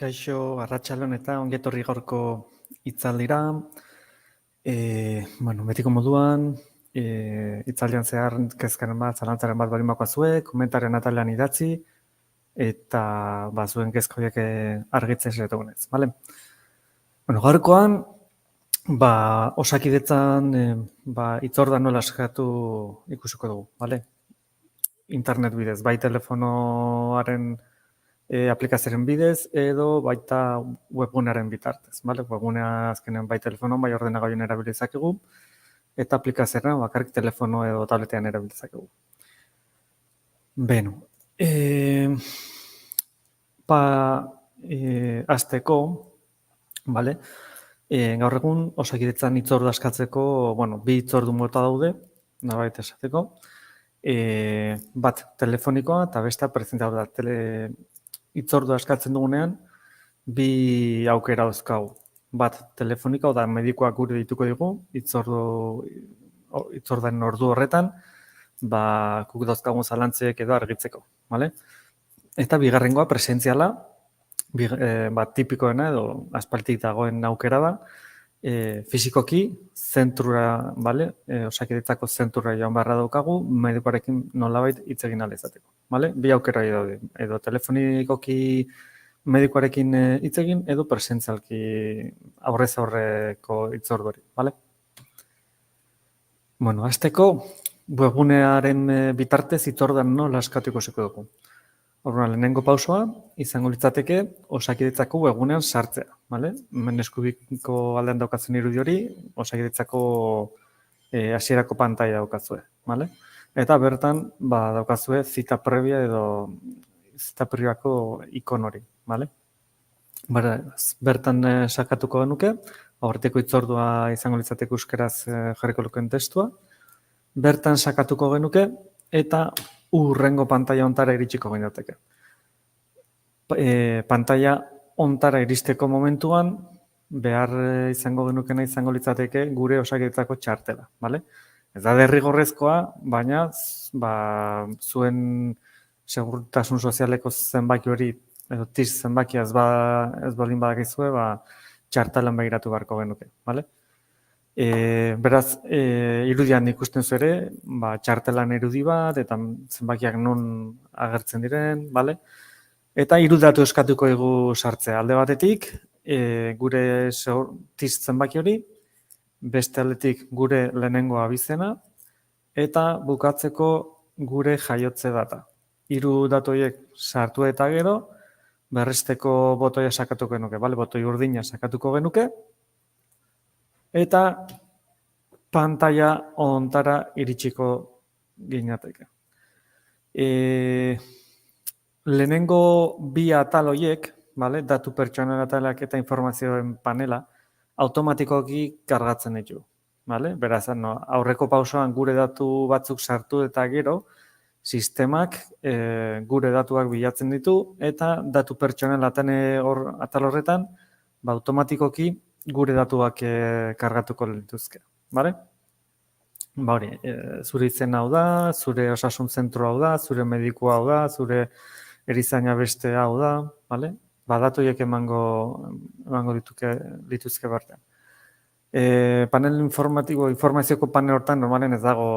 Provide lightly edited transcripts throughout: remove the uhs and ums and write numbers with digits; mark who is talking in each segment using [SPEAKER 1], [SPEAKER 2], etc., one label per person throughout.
[SPEAKER 1] Kaixo, arratsaldeon eta ongi etorri gaurko hitzaldira. Betiko moduan, hitzaldian zehar kezkaren bat, zalantzaren bat baldin bakoazue, komentaren atalean idatzi, eta zuen kezka horiek argitzen saiatuko naiz, bale? Gaurkoan, Osakidetzan hitzorda nola eskatu ikusiko dugu, bale? Internet bidez, bai telefonoaren aplikazioaren bidez edo baita webgunearen bitartez, bale? Webgunea azkenean bai telefonoan, bai ordenagailuan erabili dezakegu, eta aplikazioa bakarrik telefono edo tabletean erabili dezakegu. Beno, hasteko, bale? Gaur egun Osakidetzan hitzordu askatzeko, bi hitzordu mota daude, nolabait esateko. Bat telefonikoa eta bestea presentzia da. Hitzordu askatzen dugunean, bi aukera dauzkagu. Bat telefonikoa da medikoak gure dituko digu, hitzordaren ordu horretan, guk dauzkagun zalantziek edo argitzeko, bale? Eta bigarrengoa presentziala, tipikoena edo aspalditik dagoen aukera da, fisikoki zentrura, bale? Osakidetzako zentrura joan beharra daukagu, medikoarekin nolabait hitz egin ahal izateko, bale? Bi aukera daude, edo telefonikoki medikoarekin hitz egin, edo presentzialki aurrez aurreko hitzordu hori, bale? Hasteko, webgunearen bitartez hitzorduan nola eskatu ikusiko dugu. Lehenengo pausoa, izango litzateke Osakidetzako webgunean sartzea, bale? Hemen eskubiko aldean daukatzen irudi hori, Osakidetzako hasierako pantaila daukazue, bale? Eta bertan, daukazue zita previa edo zita pribako ikon hori, bale? Bertan sakatuko genuke, aurreteko hitzordua izango litzateke euskeraz jarriko lukeen testua, bertan sakatuko genuke, eta urrengo pantaila ontara iritsiko ginateke. Pantaila ontara iristeko momentuan, behar izango genukena izango litzateke gure Osakidetzako txartela, bale? Ez da derrigorrezkoa, baina zuen segurtasun sozialeko zenbaki hori, edo TIS zenbakia ez baldin badakizue, txartelan begiratu beharko genuke, bale? Beraz, irudian ikusten zu ere, txartelan irudi bat, eta zenbakiak non agertzen diren, bale? Eta irudatu eskatuko dugu sartzea. Alde batetik, gure TIS zenbaki hori, beste aldetik gure lehenengo abizena, eta bukatzeko gure jaiotze data. Hiru datu horiek sartu eta gero, berresteko botoia sakatuko genuke, bale? Botoi urdina sakatuko genuke, eta pantaila ontara iritsiko ginateke. Lehenengo bi atal horiek, datu pertsonal atalak eta informazioen panela, automatikoki kargatzen ditu. Beraz, aurreko pausoan gure datu batzuk sartu eta gero, sistemak gure datuak bilatzen ditu, eta datu pertsonal atal horretan, automatikoki gure datuak kargatuko dituzke, bale? Hori, zure izena hau da, zure osasun zentro hau da, zure medikua hau da, zure erizaina beste hau da, bale? Datu horiek emango dituzke bartean. Panel informazioko panel hortan normalen ez dago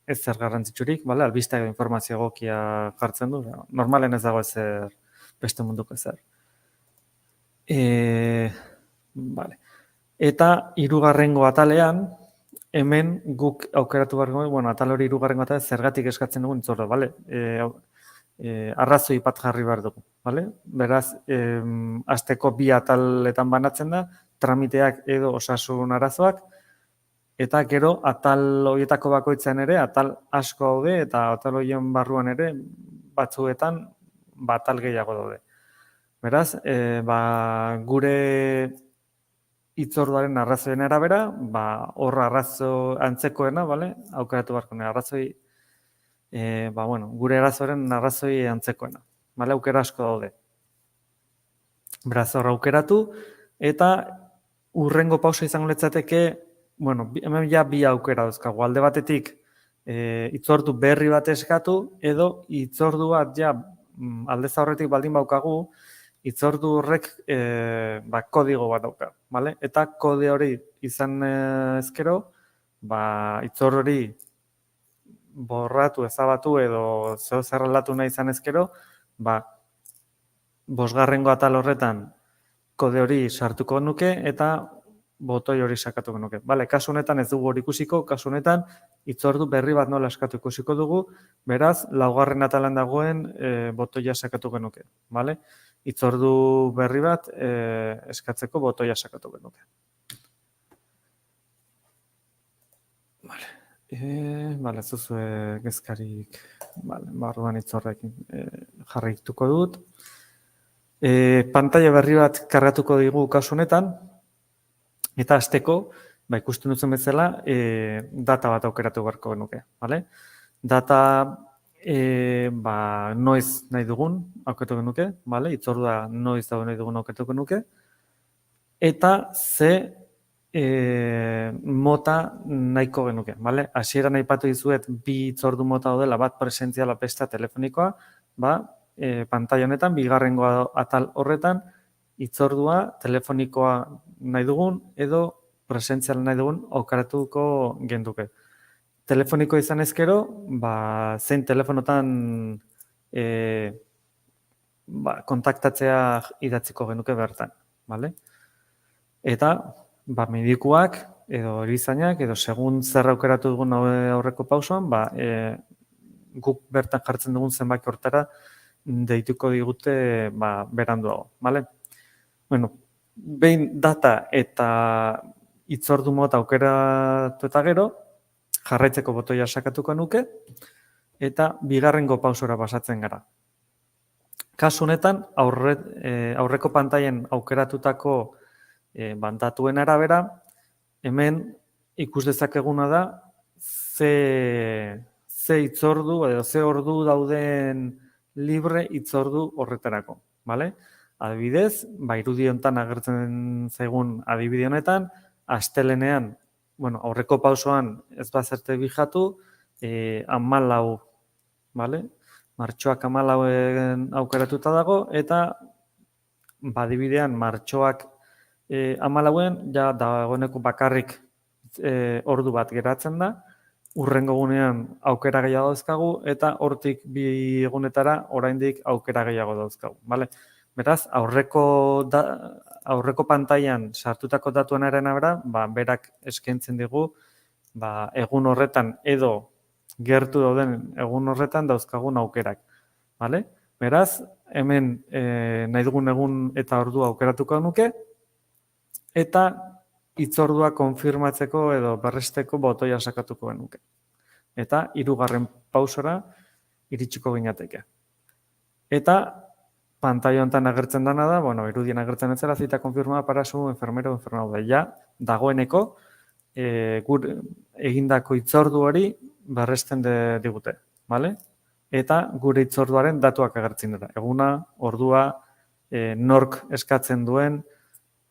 [SPEAKER 1] ez zer garrantzitsurik, bale? Albistea informazio egokia jartzen du, normalen ez dago ezer beste munduko ezer. Eta hirugarrengo atalean, hemen guk aukeratu behar dugu, atal hori hirugarrengo atalean zergatik eskatzen dugun hitzordu, bale? Arrazoi bat jarri behar dugu, bale? Beraz, hasteko bi ataletan banatzen da, tramiteak edo osasun arazoak, eta gero atal horietako bakoitzean ere, atal asko daude, eta atal horien barruan ere, batzuetan atal gehiago daude. Beraz, gure hitzorduaren arrazoien arabera, hor arrazo antzekoena, aukeratu beharko nire arrazoi, gure arazoaren arrazoi antzekoena, aukera asko daude. Beraz, hor aukeratu, eta urrengo pausa izango litzateke, hemen ja bi aukera dauzkagu. Alde batetik, hitzordu berri bat eskatu, edo hitzordu bat ja aldez aurretik baldin baukagu, hitzordu horrek kodigo bat dauka, bale? Eta kode hori izan ezkero, hitzordu hori borratu, ezabatu edo zeo zer aldatu nahi izan ezkero, bosgarrengo atal horretan kode hori sartuko nuke eta botoi hori sakatuko nuke. Bale, kasu honetan ez dugu hori ikusiko, kasu honetan hitzordu berri bat nola eskatu ikusiko dugu, beraz, laugarren atalan dagoen botoia sakatuko nuke. Bale? Hitzordu berri bat eskatzeko botoia sakatuko nuke. Bale. Bale, ez duzu gezkarik, barruan hitzorrekin jarraituko dut. Pantaila berri bat kargatuko digu kasu honetan, eta hasteko, ikusten dutzen bezala, data bat aukeratu beharko genuke. Data noiz nahi dugun aukeratu genuke, hitzordua noiz dago nahi dugun aukeratu genuke, eta ze mota nahiko genuke. Hasieran aipatu dizuet bi hitzordu mota daudela, bat presentziala, bestea telefonikoa, pantaila honetan, bigarrengo atal horretan, hitzordua telefonikoa nahi dugun edo presentziala nahi dugun aukeratuko genduke. Telefoniko izan ezkero, zein telefonotan kontaktatzea idatziko genuke bertan. Eta medikuak edo erizainak edo segun zer aukeratu dugun aurreko pausoan, guk bertan jartzen dugun zenbaki hortara deituko digute beranduago. Behin data eta hitzordu mota aukeratu eta gero, jarraitzeko botoia sakatuko nuke, eta bigarrengo pausora pasatzen gara. Kasu honetan, aurreko pantailen aukeratutako datuen arabera, hemen ikus dezakeguna da ze hitzordu edo ze ordu dauden libre hitzordu horretarako. Adibidez, irudi honetan agertzen zaigun adibide honetan, astelehenean, aurreko pausoan ez bazerte bijatu, 14, martxoak 14 aukeratuta dago, eta adibidean martxoak 14-en ja dagoeneko bakarrik ordu bat geratzen da, hurrengo egunean aukera gehiago dauzkagu, eta hortik bi egunetara oraindik aukera gehiago dauzkagu. Beraz, aurreko pantailan sartutako datuen arabera, berak eskaintzen digu egun horretan edo gertu dauden egun horretan dauzkagun aukerak. Beraz, hemen nahi dugun egun eta ordua aukeratuko nuke, eta hitzordua konfirmatzeko edo berresteko botoia sakatuko genuke. Eta 3. pausora iritsiko ginateke. Eta pantaila honetan agertzen dana da, irudien agertzen etzela, zita konfirmada para su enfermero o enfermado. Ja, dagoeneko egindako hitzordu hori berresten digute. Eta gure hitzorduaren datuak agertzen dira. Eguna, ordua, nork eskatzen duen,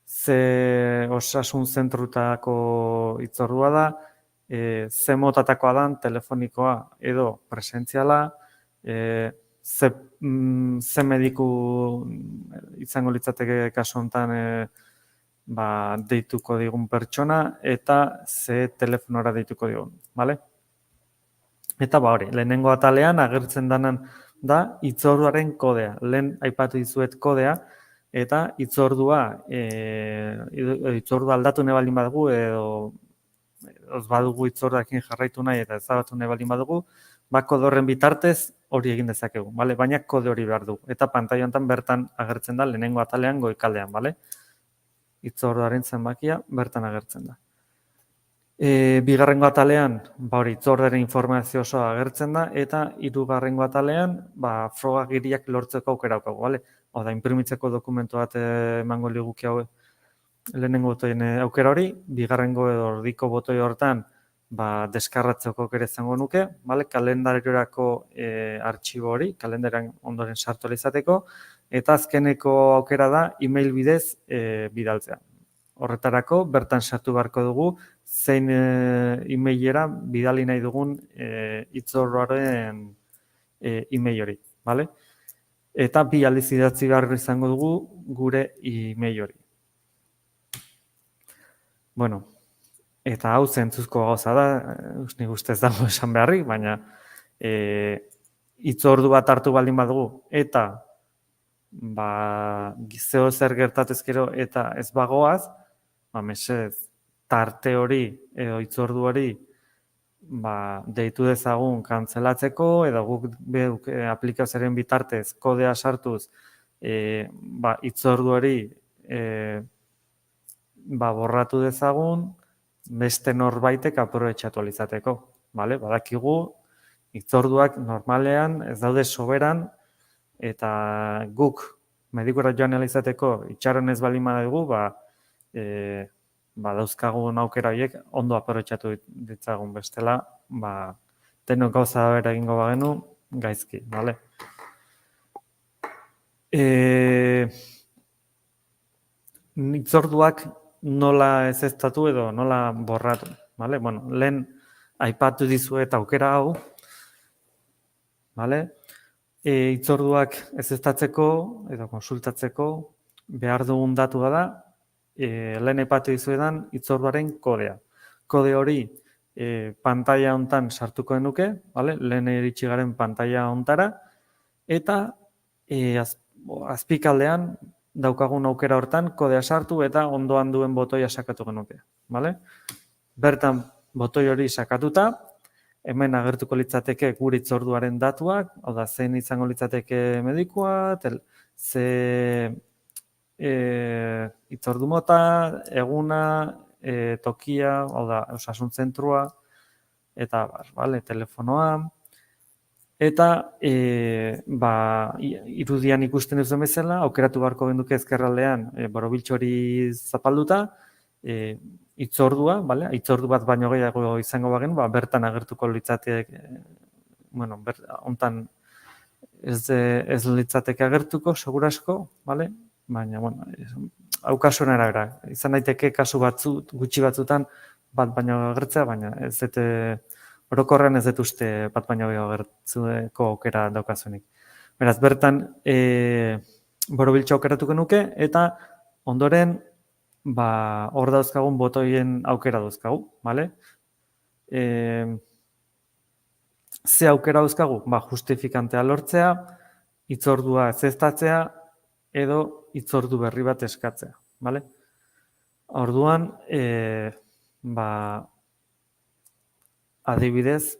[SPEAKER 1] ze osasun zentrutako hitzordua da, ze motatakoa da, telefonikoa edo presentziala, ze mediku izango litzateke kasu honetan deituko digun pertsona eta ze telefonora deituko digun. Eta hori, lehenengo atalean agertzen denan da hitzorduaren kodea. Lehen aipatu dizuet kodea, eta hitzordua aldatu nahi baldin badugu edo ez badugu hitzorduarekin jarraitu nahi eta ezabatu nahi baldin badugu, kode horren bitartez hori egin dezakegu, baina kode hori behar dugu. Eta pantaila honetan bertan agertzen da lehenengo atalean goikaldean, hitzorduaren zenbakia bertan agertzen da. Bigarrengo atalean, hitzorduaren informazio osoa agertzen da, eta 3. atalean, frogagiriak lortzeko aukera daukagu, Oda, inprimitzeko dokumentu bat emango liguke hau lehenengo botoien aukera hori, bigarrengo edo erdiko botoi hortan deskarratzeko aukera izango nuke, kalendariorako artxibo hori, kalendarian ondoren sartu izateko, eta azkeneko aukera da email bidez bidaltzea. Horretarako, bertan sartu beharko dugu, zein emailera bidali nahi dugun hitzorduaren email hori. eta 2 aldiz idatzi behar izango dugu gure email hori. Bueno, eta hau zentzuzko gauza da, nik uste ez dago esan beharrik, baina hitzordu bat hartu baldin badugu eta zeo zer gertatezkero eta ez bagoaz, mesedez, tarte hori edo hitzordu hori deitu dezagun kantzelatzeko edo guk aplikazioaren bitartez kodea sartuz hitzordu hori borratu dezagun beste norbaitek aprobetxatu alizateko. Badakigu hitzorduak normalean ez daude soberan eta guk medikura joan izateko itxaron ez baldin badugu, dauzkagun aukera horiek ondo aprobetxatu ditzagun bestela, denok gauza bera egingo bagenu gaizki, bale? Hitzorduak nola ezeztatu edo nola borratu, bale? Bueno, lehen aipatu dizuet aukera hau, bale? Hitzorduak ezeztatzeko edo konsultatzeko behar dugun datua da, lehen aipatu dizuetan hitzorduaren kodea. Kode hori pantaila hontan sartuko denuke, bale? Lehen iritsi garen pantaila hontara, eta azpikaldean daukagun aukera hortan kodea sartu eta ondoan duen botoia sakatu genuke, bale? Bertan botoi hori sakatuta, hemen agertuko litzateke gure hitzorduaren datuak, hau da, zein izango litzateke medikua, ze hitzordu mota, eguna, tokia, hau da, osasun zentrua, eta telefonoa, eta irudian ikusten duzen bezala, aukeratu beharko genduke ezkerraldean borobiltxo hori zapalduta, hitzordua, hitzordu bat baino gehiago izango bagenu, bertan agertuko litzateke, hontan ez litzateke agertuko, segurasko, baina, hau kasuan arabera, izan daiteke kasu gutxi batzutan bat baino agertzea, baina ez dute orokorrean ez dut uste bat baino gehiago agertzeko aukera daukazunik. Beraz, bertan borobiltxo aukeratuko nuke eta ondoren hor dauzkagun botoien aukera dauzkagu, bale? Ze aukera dauzkagu? Justifikantea lortzea, hitzordua ezeztatzea edo hitzordu berri bat eskatzea, bale? Orduan, adibidez,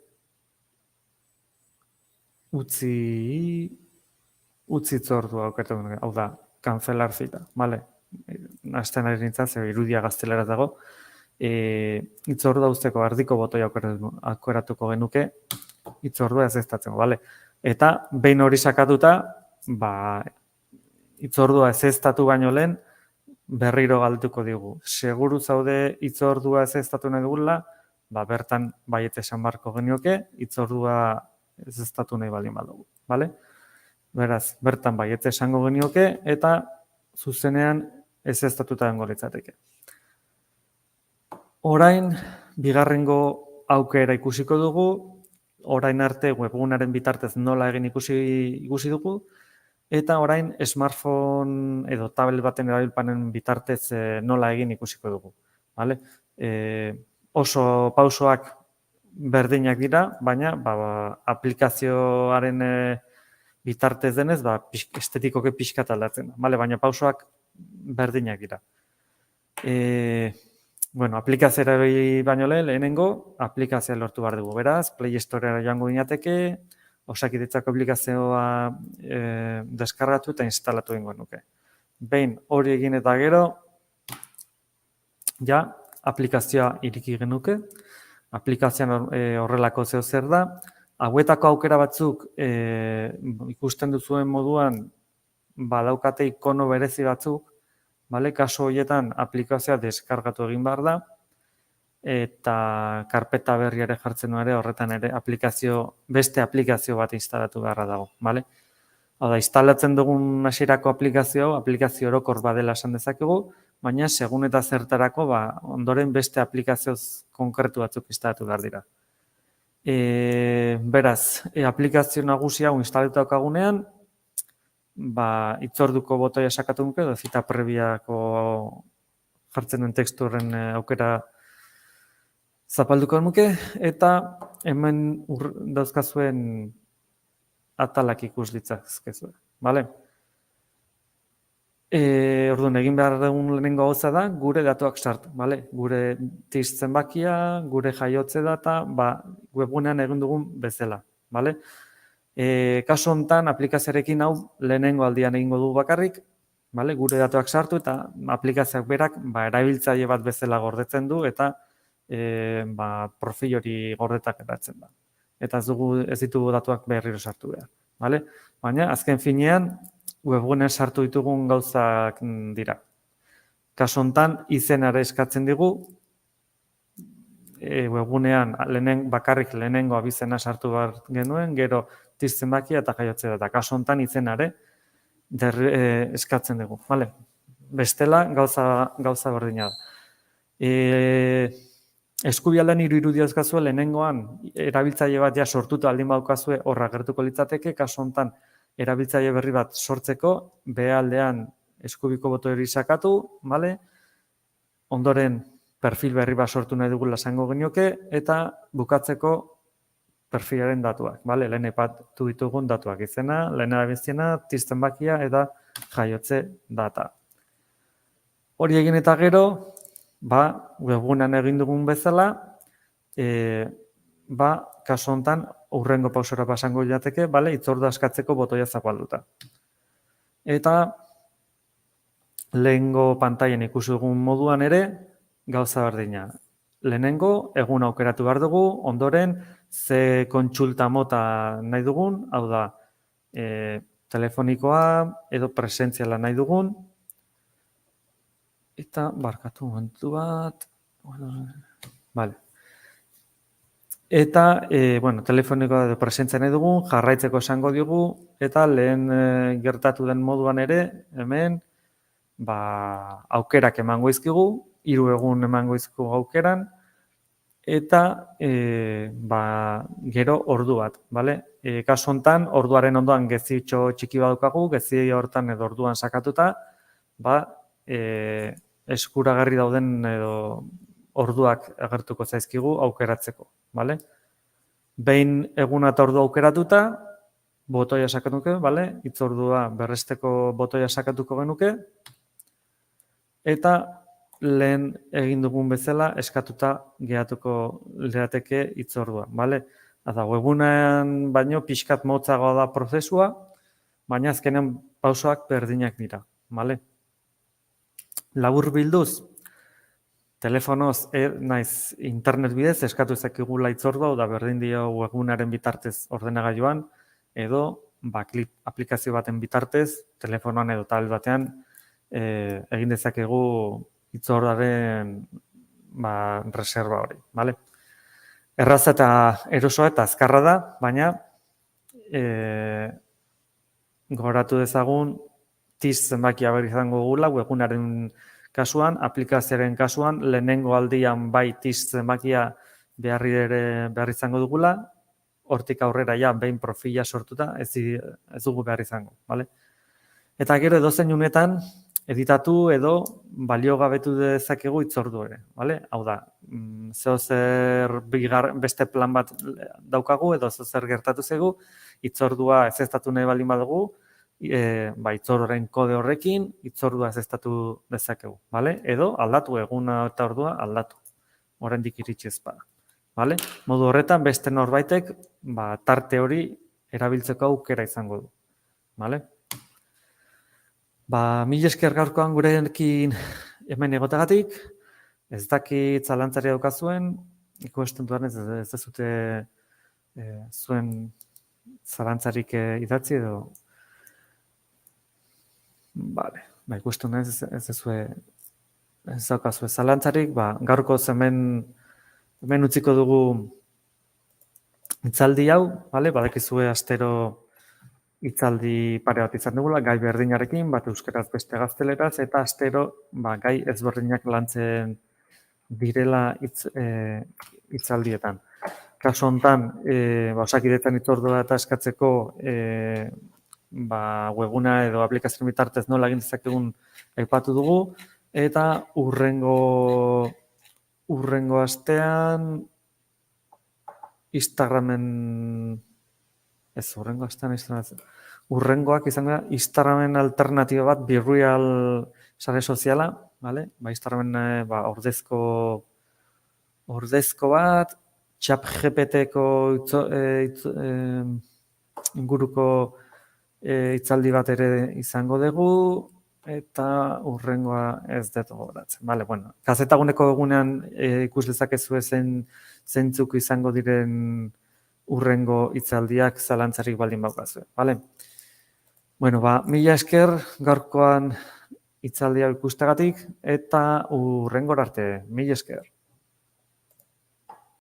[SPEAKER 1] utzi hitzordua aukeratu nuke, hau da, cancelar cita, bale? Hasten ari nintzen, zer irudia gazteleraz dago, hitzordua uzteko ardiko botoi aukeratuko genuke, hitzordua ezeztatzen, bale? Eta behin hori sakatuta, hitzordua ezeztatu baino lehen, berriro galdetuko digu. Seguru zaude hitzordua ezeztatu nahi dugula, bertan baiet esan barko genioke, hitzordua ezeztatu nahi baldin badugu, bale? Beraz, bertan baiet esango genioke, eta zuzenean ezeztatuta dengo litzateke. Orain, bigarrengo aukera ikusiko dugu, orain arte webgunaren bitartez nola egin ikusi dugu, eta orain smartphone edo tablet baten erabilpanen bitartez nola egin ikusiko dugu. Oso pausoak berdinak dira, baina aplikazioaren bitartez denez, estetikoke pixkat aldatzen da. Baina pausoak berdinak dira. Aplikazioa baino lehenengo, aplikazioa lortu behar dugu. Beraz, Play Storera joango ginateke, Osakidetzako aplikazioa deskargatu eta instalatu egingo nuke. Behin hori egin eta gero, aplikazioa iriki genuke. Aplikazioan horrelako zeo zer da. Hauetako aukera batzuk ikusten duzuen moduan badaukate ikono berezi batzuk, kasu horietan aplikazioa deskargatu egin behar da, eta karpeta berri ere jartzen du ere, horretan ere beste aplikazio bat instalatu beharra dago. Hau da, instalatzen dugun hasierako aplikazio orokor badela esan dezakegu, baina segun eta zertarako ondoren beste aplikazio konkretu batzuk instalatu behar dira. Beraz, aplikazio nagusia instalatu daukagunean, hitzorduko botoia sakatu nuke, edo zita prebiako jartzen den tekstu horren aukera zapalduko nuke, eta hemen dauzkazuen atalak ikus ditzazkezue, bale? Orduan, egin behar dugun lehenengo gauza da, gure datuak sartu, bale? Gure TIS zenbakia, gure jaiotze data, webgunean egin dugun bezala, bale? Kasu honetan, aplikazioarekin hau lehenengo aldian egingo du bakarrik, bale? Gure datuak sartu eta aplikazioak berak erabiltzaile bat bezala gordetzen du eta profil hori gordetak eratzen da. Eta ez ditugu datuak berriro sartu behar, bale? Baina, azken finean, webgunean sartu ditugun gauzak dira. Kasu honetan, izenara eskatzen digu, webgunean bakarrik lehenengo abizena sartu behar genuen, gero TIS zenbakia eta jaiotze data. Kasu honetan, izenare eskatzen dugu. Vale? Bestela, gauza berdina da. Eskubialdean irudia ezkazue lehenengoan erabiltzaile bat ja sortuta aldin baukazue horra gertuko litzateke, kasu honetan erabiltzaile berri bat sortzeko, behealdean eskubiko boto hori sakatu, vale? Ondoren perfil berri bat sortu nahi dugula esango genioke, eta bukatzeko perfilaren datuak, vale? Lehen aipatu ditugun datuak, izena, lehen erabiltzena, TIS zenbakia eta jaiotze data. Hori egin eta gero, webgunean egin dugun bezala, kasu honetan, hurrengo pausora pasango jateke, hitzordua eskatzeko botoia zapalduta. Eta lehengo pantailan ikusi dugun moduan ere, gauza berdina. Lehenengo, egun aukeratu behar dugu, ondoren, ze kontsulta mota nahi dugun, hau da, telefonikoa edo presentziala nahi dugun, eta barkatu momentu bat, vale. Eta, telefonikoa edo presentzia nahi dugun, jarraitzeko esango diogu, eta lehen gertatu den moduan ere, hemen, aukerak emango izkigu, 3 egun emango izkigu aukeran, eta gero ordu bat, bale? Kasu honetan, orduaren ondoan gezitxo txiki badukagu, gezi hortan edo orduan sakatuta, eskuragarri dauden edo orduak agertuko zaizkigu aukeratzeko, bale? Behin eguna eta ordu aukeratuta, botoia sakatuko, bale? Hitzordua berresteko botoia sakatuko genuke, eta lehen egin dugun bezala eskatuta geratuko lirateke hitzordua, bale? Eta webunean baino pixkat motzagoa da prozesua, baina azkenean pausoak berdinak dira, bale? Labur bilduz, telefonoz naiz internet bidez eskatu ezakigula hitzordua, da berdin dio webgunaren bitartez ordenagailuan, edo aplikazio baten bitartez, telefonoan edo tablet batean egin dezakegu hitzordaren reserva hori, bale? Erraza eta erosoa eta azkarra da, baina gogoratu dezagun TIS zenbakia behar izango gula, webgunaren kasuan, aplikazioaren kasuan, lehenengo aldian TIS zenbakia behar izango dugula, hortik aurrera behin profila sortuta ez dugu behar izango, bale? Eta gero edozein unetan, editatu edo baliogabetu dezakegu hitzordu ere, bale? Hau da, zeozer beste plan bat daukagu edo zeozer gertatu zegu, hitzordua ezeztatu nahi baldin badugu, hitzorduaren kode horrekin, hitzordua ezeztatu dezakegu, bale? Edo aldatu, eguna eta ordua aldatu, oraindik iritsi ez bada, bale? Modu horretan beste norbaitek tarte hori erabiltzeko aukera izango du, bale? Mila esker gaurkoan gurekin hemen egotegatik, ez dakit zalantzari daukazuen, ikusten duan ez dezute zuen zalantzarik idatzi edo. Bale, ikusten ez daukazue zalantzarik, gaurko hemen utziko dugu hitzaldi hau, badakizue astero hitzaldi pare bat izan dugula, gai berdinarekin, bat euskaraz beste gazteleraz, eta astero gai ezberdinak lantzen direla hitzaldietan. Kasu honetan, Osakidetzan hitzordua eta eskatzeko webuna edo aplikazio bitartez nola egin dezakegun aipatu dugu, eta urrengo astean urrengoak izango da Instagramen alternatiba bat, BeReal sare soziala, vale? Instagramen ordezko bat, ChatGPT-ko inguruko hitzaldi bat ere izango dugu, eta urrengoa ez dut gogoratzen. Vale, bueno, Kazetaguneko egunean ikus dezakezu zeintzuk izango diren urrengo hitzaldiak zalantzarik baldin baukazue, vale? Bueno, mila esker gaurkoan hitzaldia ikustagatik eta urrengora arte, mila esker.